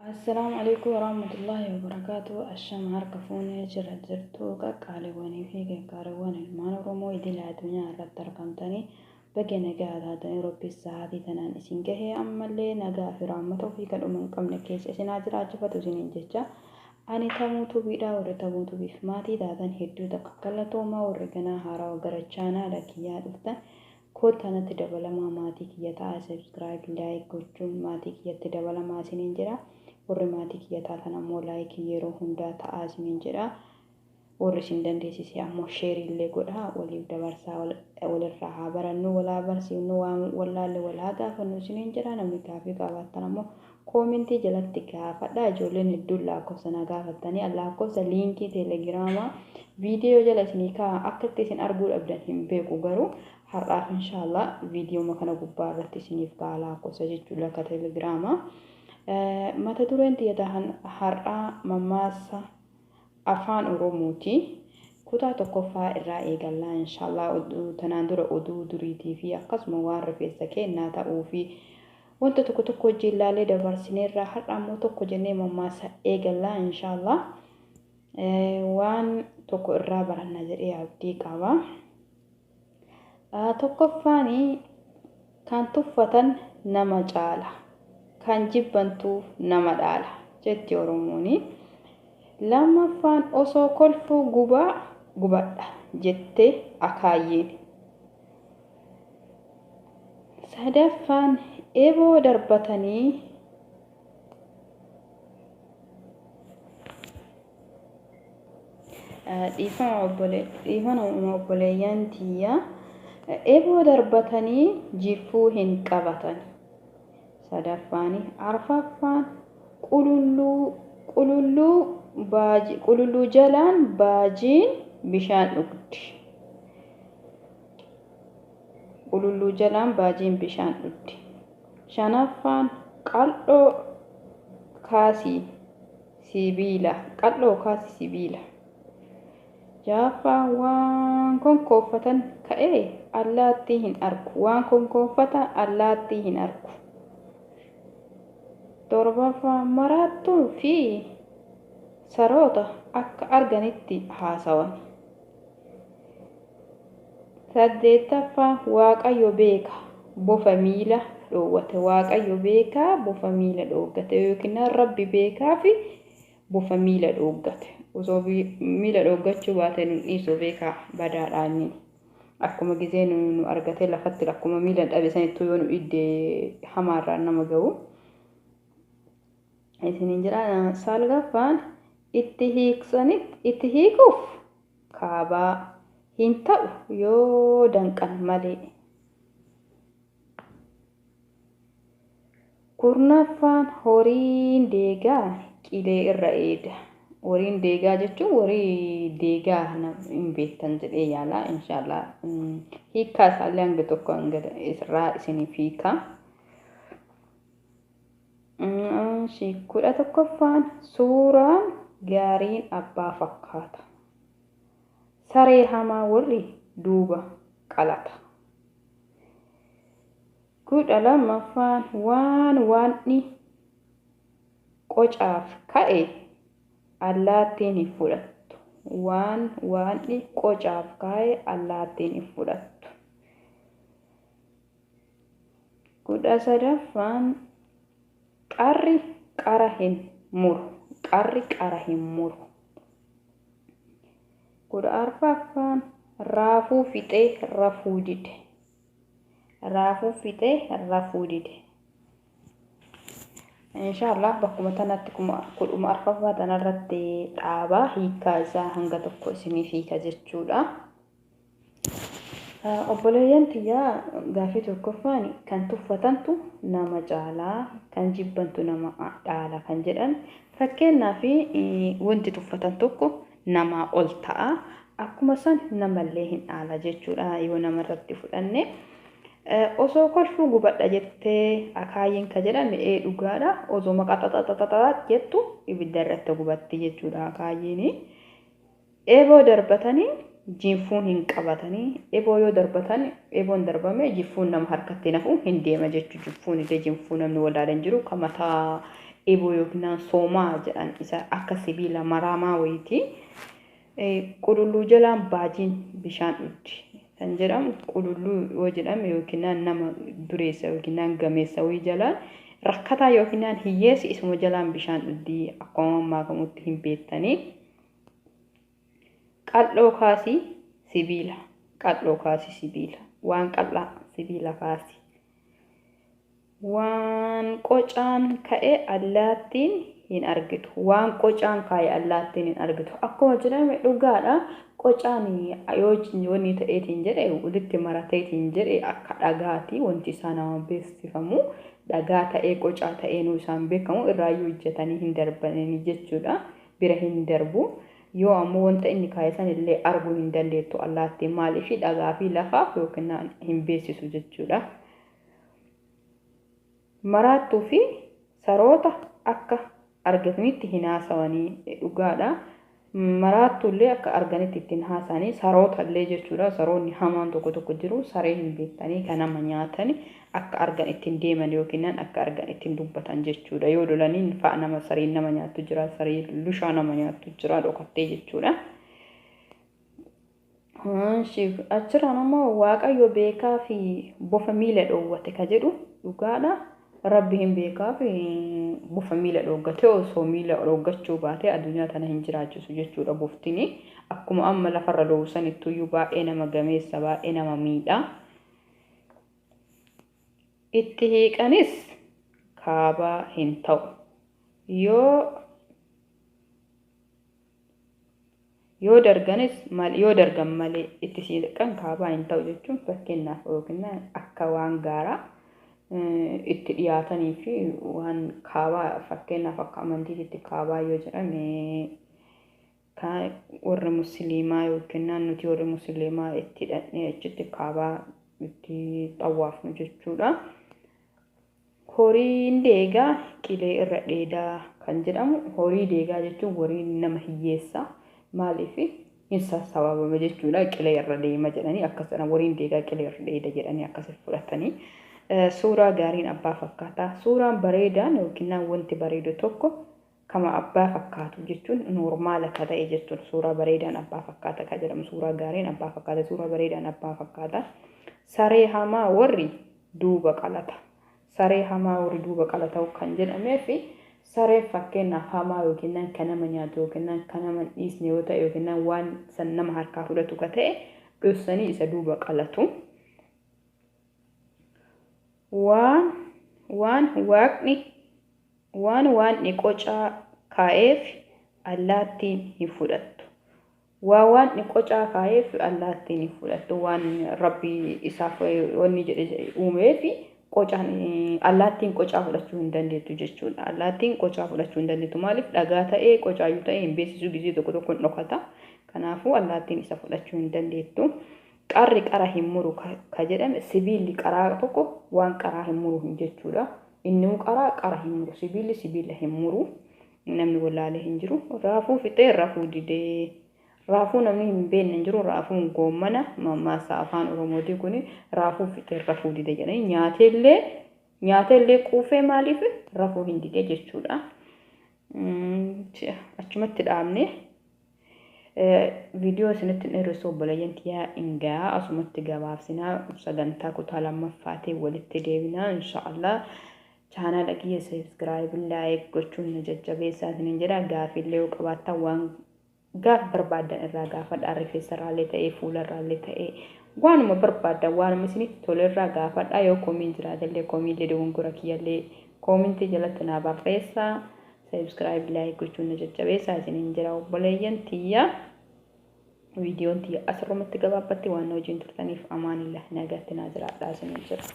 السلام عليكم ورحمة الله وبركاته. الشام هارك فوني جرجرتو قالواني في قاروان المان رومو يدل الدنيا على تركمتني بقي نجا هذا ربي السعادة تنان إسنجه أما اللي نجا في رحمته في كل من قبل كيس إسناجر عجبت وزين جتة أني تموت بيدا ورتموت بفماتي دادن هدو دقلا توما ورجنا هارا وجرجانا لكيا دفتن كوتانا تدبل ما ماتي كيا تا سبسكرايب لايك كوتشون ماتي كيا تدبل ما سننجرا ورماتي كيا تاتنا مو لايك يرو هندا تا سننجرا ورسين دنديسي أمو شيري اللي قدها ولي بدبرسا ولا الرها برنو ولا برسي نو ولا ولا غافا نسنين جرا نمي كافي قابتنا مو كومنتي جلتي كافا دا جولين الدولا كوسنا غافتني الله كوسا لينكي تيليجراما فيديو جلسني كا أكتسين أرجو أبدا هم بيكو غرو حرف إن شاء الله فيديو ما كانوا كبار تسنيف كالا كوسا جتولا كتيليجراما ما تدورين تيتهن حرف مماسا afaan oromooti kutaa tokkoffaa irraa eegallaa inshallah tanaan dura oduu duriitii fi akkasuma waan rifeensa kennaa ta'uu fi wanta tokko jillaalee dabarsineerraa har'a ammoo tokko jennee mammaasa eegallaa inshallah waan tokko irraa baranna jedhee abdii qaba. Tokkoffaani kan tuffatan nama caala kan jibbantu nama dhaala jetti oromooni. Lamaffaan osoo kolfuu gubadha jette akaayeen. Sadaffaan eeboo darbatanii dhiifama obboleeyyan tiyya eeboo darbatanii jiffuu hin qabatan. Sadaffaan arfaffaan qululluu jalaan baajiin bishaan dhugdi. Qululluu jalaan baajiin bishaan dhugdi. Shanaffaan qal'oo kaasii sibiila. Ja'affaan waan konkoofatan ka'ee allaattii hin argu. Waan konkoofatan allaattii hin argu. Torbaffaan maraattuu fi saroota akka arganitti haasawan. Saddeettaffaan waaqayyo beeka bofa miila dhoowwate. Waaqayyo beeka bofa miila dhoowwate yookiin rabbi beekaa fi bofa miila dhoowwate. Osoo miila dhoowwachuu baate nun dhiisoo beekaa badaadhaani. Akkuma gizee nu argate lafatti akkuma miila dhabesanitti yoo nu iddee hamaarraan nama ga'u. Isiniin jira salgaffaan itti hiikuuf kaabaa hin ta'u yoo danqan malee. Kurnaffaan horiin deegaa qilee irra eeda. Horiin deegaa jechuun horii deegaa hin beektan jedhee yaala inshallah hiikaa isaallee hanga tokko irraa isiniif hiika. 11ffaan suuraan gaariin abbaa fakkaata. Saree hamaa warri duuba qalata. 12ffaan waanni qocaaf ka'e allaattiin hin fudhattu. Waanni qocaaf ka'e allaattiin hin fudhattu. 13ffaan qarri qara hin muru. 14ffaan raafuu fixee rafuu dide. Inshallah bakkuma tanatti kudhuma arfaffaa tanarratti dhaabaa hiikaa isaa hanga tokko isiniif hiika jechuudha. Obboleeyyan tiyyaa gaafii tokkoffaan kan tuffatantu nama caalaa kan jibbantu nama dhaala kan jedhan fakkeenyaaf wanti tuffatan tokko namaa ol ta'a akkuma san namallee hin dhaala jechuudha yoo namarratti fudhanne. Osoo kolfuu gubadha jettee akaayeen ka jedhame dhugaadha. Osoo maqaa xaxaxaxaxaat jettu ibidda irratti gubatti jechuudha akaayeen. Eeboo darbatanii jinfuun hin qabatanii eeboo yoo darbatan eeboon darbame jinfuun nama harkatti nafu hin deema jechuudha. Jinfuun illee jinfuun namni walaalan jiru kan mataa eboo yookiin soomaa jedhan isa akka sibiila maramaa wayitii qululluu jalaan baajiin bishaan dhugdi kan jedhamu qululluu yoo jedhame yookiin nama dureessa yookiin gameessa wayii jalaan rakkataa yookiin hiyyeessi isuma jalaan bishaan dhugdi akkuma maakamutti hin beektanii qal'oo kaasii sibiila qal'oo kaasii sibiila waan qal'aa sibiila kaasii waan qocaan ka'e allaattiin hin argitu waan qocaan ka'e allaattiin hin argitu akkuma jedhame dhugaadha qocaan yoo wanni ta'eetiin jedhe walitti marateetiin jedhe akka dhagaati wanti isaa nama beeksifamu dhagaa ta'ee qocaa ta'ee nu isaan beekamu irraayyuu ijjatanii hin darbanii jechuudha bira hin darbu yoo ammoo wanta inni kaayesan illee arguu hin dandeettu allaattiin maaliif dhagaa fi lafaaf yookiin hin beeksisu jechuudha. Maraattuu fi saroota akka argatanitti hin haasawanii dhugaadha. Maraattuullee akka arganitti ittiin haasanii saroota illee jechuudha. Saroonni hamaan tokko jiru saree hin beektanii kan nama nyaatan akka argan ittiin deeman yookiin akka argan ittiin dubbatan jechuudha. Yoo lolaniin fa'a nama sareen nama nyaattu jira saree lushaa nama nyaattu jira dhokattee jechuudha. Achirraan ammoo waaqayyo beekaa fi bofa miila dhoowwate ka jedhu dhugaadha. Rabbi hin beekaa fi bofa miila dhoowwate osoo miila dhoowwachuu baate addunyaa tana hin jiraachisu jechuudha boftini akkuma amma lafarra dhoowwasanitti iyyuu baay'ee nama gameessa baay'ee nama miidha. Itti hiiqanis kaabaa hin ta'u yoo dargan malee itti hiiqan kaabaa hin ta'u jechuun fakkeenyaaf yookiin akka waan gaaraa itti dhiyaatanii fi waan kaabaa fakkeenyaaf akka amantiitti kaabaa yoo jedhame kan warra musliimaa yookiin nuti warra musliimaa itti hidhannee achitti kaabaa itti xawaafnu jechuudha. Horiin deegaa qilee irra dheedaa kan jedhamu horii deegaa jechuun horii nama hiyyeessa maaliif hin sassababame jechuudha qilee irra deema jedhanii akkasuma horiin deegaa qilee irra dheeda jedhanii akkasii fudhatanii. Suuraa gaariin abbaa fakkaata. Suuraan bareedaan yookiin wanti bareedu tokko kama abbaa fakkaatu jechuun normaala ka ta'e jechuudha. Suuraa bareedaan abbaa fakkaata ka jedhamu suuraa gaariin abbaa fakkaata suuraa bareedaan abbaa fakkaata. Saree hamaa warri duuba qalata. Saree hamaa warri duuba qalata kan jedhamee fi saree fakkeenyaaf hamaa yookiin kan nama nyaatu yookiin kan nama dhiisne yoo ta'e yookiin waan san nama harkaa fudhatu ka ta'e dhoksanii isa duuba qalatu. Waan waaqni qocaa kaa'eef allaattiin hin fudhattu. Waan qocaa kaa'eef allaattiin hin fudhattu. Waan rabbi isaaf wanni jedhe uumee fi qocaan allaattiin qocaa fudhachuu hin dandeettu jechuudha. Allaattiin qocaa fudhachuu hin dandeettu maaliif dhagaa ta'ee qocaayyuu ta'ee hin beeksisu gisee tokko hin dhokata. Kanaafuu allaattiin isa fudhachuu hin dandeettu. Qarri qara hin muru ka jedhame sibiilli qaraa tokko waan qaraa hin muru jechuudha. Inni qara hin muru sibiilli sibiila hin muru namni walaalee hin jiru. Raafuu fixee raafuu didee raafuu namni hin beekne hin jiru raafuun goommana mammaasa afaan Oromootii kuni raafuu fixee raafuu didee jedhanii nyaateellee quufee maaliif raafuu hin didee jechuudha. Achumatti dhaabne. Video isinitti dheeressu obboleeyyan kiyyaa ingaa asumatti gabaabsinaa sagantaa kutaa lammaffaatiin walitti deebinaa inshaallah chaanaala kiyya subscribe like gochuun jajjabeessaa isinin jedha gaafillee yoo qabaattan waan gaaf barbaadan irraa gaafadhaa rifeensarraallee ta'ee fuularraallee ta'ee waanuma barbaadan waanuma isinitti tolerraa gaafadhaa yoo koomiin jiraatellee koomiillee dogongora kiyyallee koomintii jalatti naa barreessaa. Subscribe like gochuun jajjabeessaa isinin jedha obboleeyyan tiyya viidiyoon tiyya asirrumatti gabaabbatti waan hojiin turtaniif amaanillah nagaatti naa jiraadhaa isinin jedha.